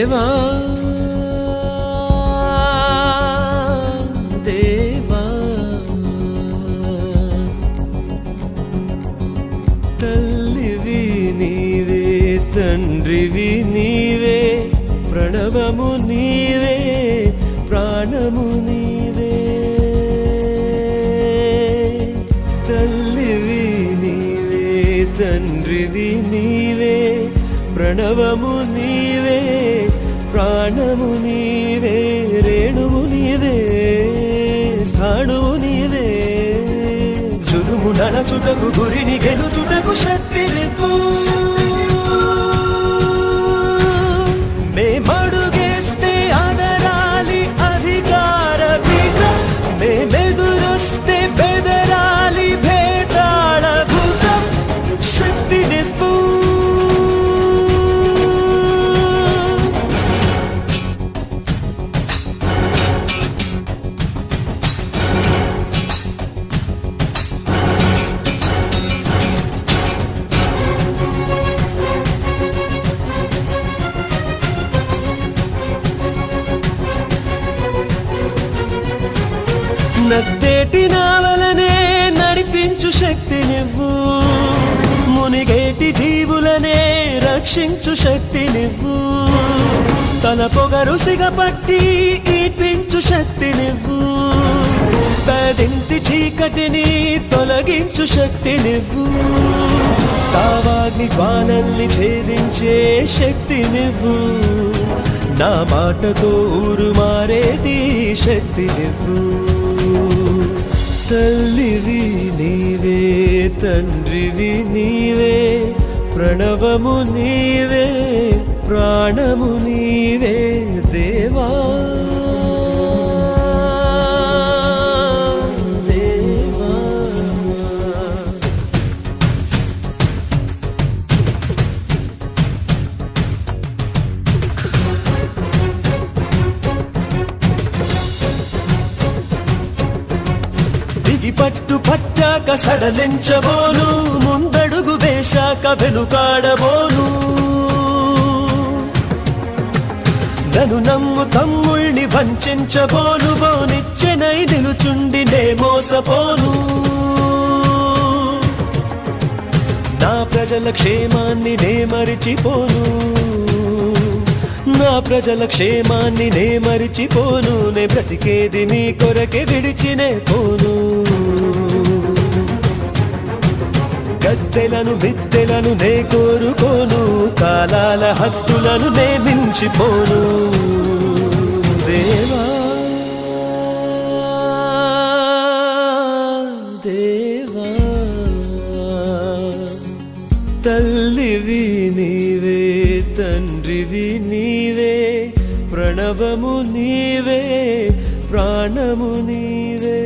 దేవా దేవా తల్లివి నీవే తండ్రివి నీవే ప్రణవము నీవే ప్రాణము నీవే తల్లివి నీవే తండ్రివి నీవే ప్రణవము నీవే ప్రాణము నీవే రేణువు నీవే స్థాణువు నీవే జులుము నడచుటకు గురిని గెలుచుటకు శక్తి నివ్వు మేమడుగేస్తే అదరాలి అధికార పీఠం మేమెదురొస్తే బెదరాలి భేదాళ భూతం శక్తి నివ్వు నత్తేటి నావలనే నడిపించు శక్తి నివ్వు మునిగేటి జీవులనే రక్షించు శక్తి నివ్వు తన పొగరు సిగపట్టి ఈడ్పించు శక్తి నివ్వు పేదింటి చీకటిని తొలగించు శక్తి నివ్వు తావాగ్ని జ్వాలల్ని ఛేదించే శక్తి నివ్వు నా మాటతో ఊరు మారేటి శక్తి నివ్వు తల్లివి నీవే తండ్రివి నీవే ప్రణవము నీవే ప్రాణము నీవే దేవా దేవా పట్టు పట్టాక సడలించబోను ముందడుగు వేశాక వెనుకాడబోను నన్ను నమ్ము తమ్ముళ్ళని వంచబోను బోనిచ్చెనై నిలుచుండి నే మోసపోను నా ప్రజల క్షేమాన్ని నే మరిచిపోను నా ప్రజల క్షేమాన్ని నే మరిచిపోను నే బ్రతికేది మీ కొరకే విడిచినే పోను గద్దెలను మిద్దెలను నే కోరుకోను కాలాల హద్దులను నే మించిపోను దేవా దేవా తల్లివి నీవే తండ్రివి నీవే ప్రణవము నీవే ప్రాణము నీవే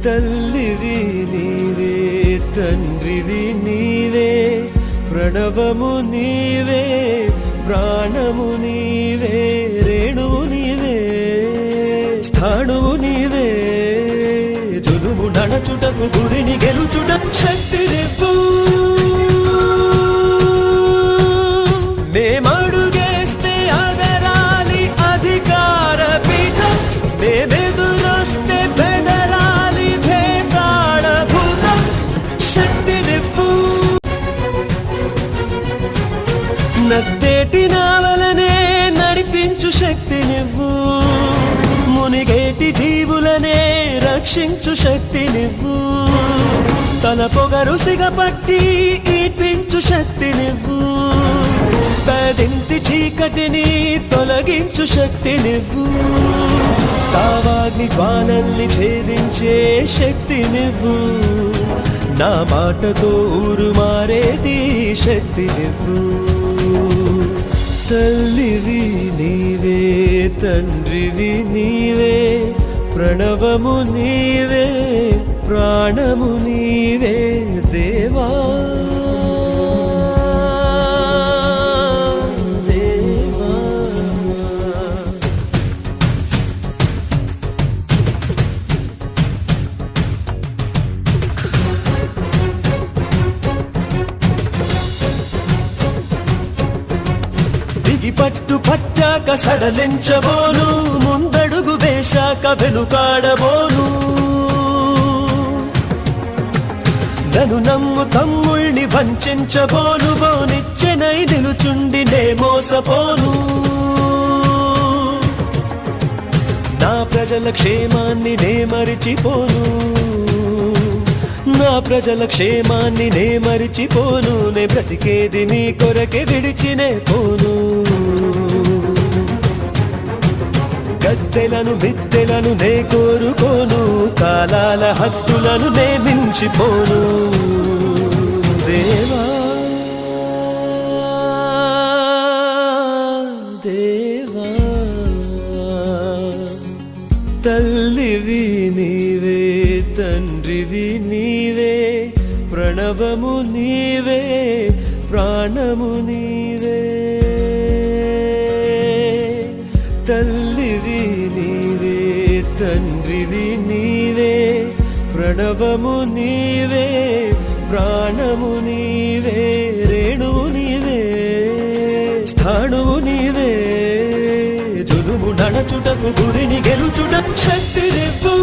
తల్లివి నీవే తండ్రివి నీవే ప్రణవము నీవే ప్రాణము నీవే రేణువు నీవే స్థాణువు నీవే జులుము నడచుటకు గురిని గెలుచుటకు శక్తి నివ్వు మేమడుగేస్తే అదరాలి అధికార పీఠం మేమెదురొస్తే బెదరాలి భేదాళ భూతం శక్తి నివ్వు నత్తేటి నావలనే నడిపించు శక్తి నివ్వు మునిగేటి జీవులనే రక్షించు శక్తి నివ్వు తన పొగరు సిగపట్టి ఈడ్పించు శక్తి నివ్వు పేదింటి చీకటిని తొలగించు శక్తి నివ్వు తావాగ్ని జ్వాలల్ని ఛేదించే శక్తి నివ్వు నా మాటతో ఊరు మారేటి శక్తి నివ్వు తల్లివి నీవే తండ్రివి నీవే ప్రణవము నీవే ప్రాణము నీవే దేవా దేవా పట్టాక సడలించబోను, ముందడుగు వేశాక వెనుకాడబోను. నన్ను నమ్ము తమ్ముళ్ళని వంచబోను, బోనిచ్చెనై నిలుచుండి నే మోసపోను. నా ప్రజల క్షేమాన్ని నే మరిచిపోను, నా ప్రజల క్షేమాన్ని నే మరిచిపోను. నే బ్రతికేది మీ కొరకే విడిచినే పోను. గద్దెలను మిద్దెలను నే కోరుకోను, కాలాల హద్దులను నే మించిపోను. దేవా దేవా, తల్లివి నీవే, తండ్రివి నీవే, ప్రణవము నీవే, ప్రాణము నీవే. తల్లివి నీవే, తండ్రివి నీవే, ప్రణవము నీవే, ప్రాణము నీవే. రేణువు నీవే, స్థాణువు నీవే, జులుము నడచుటకు గురిని గెలుచుటకు శక్తినివ్వు.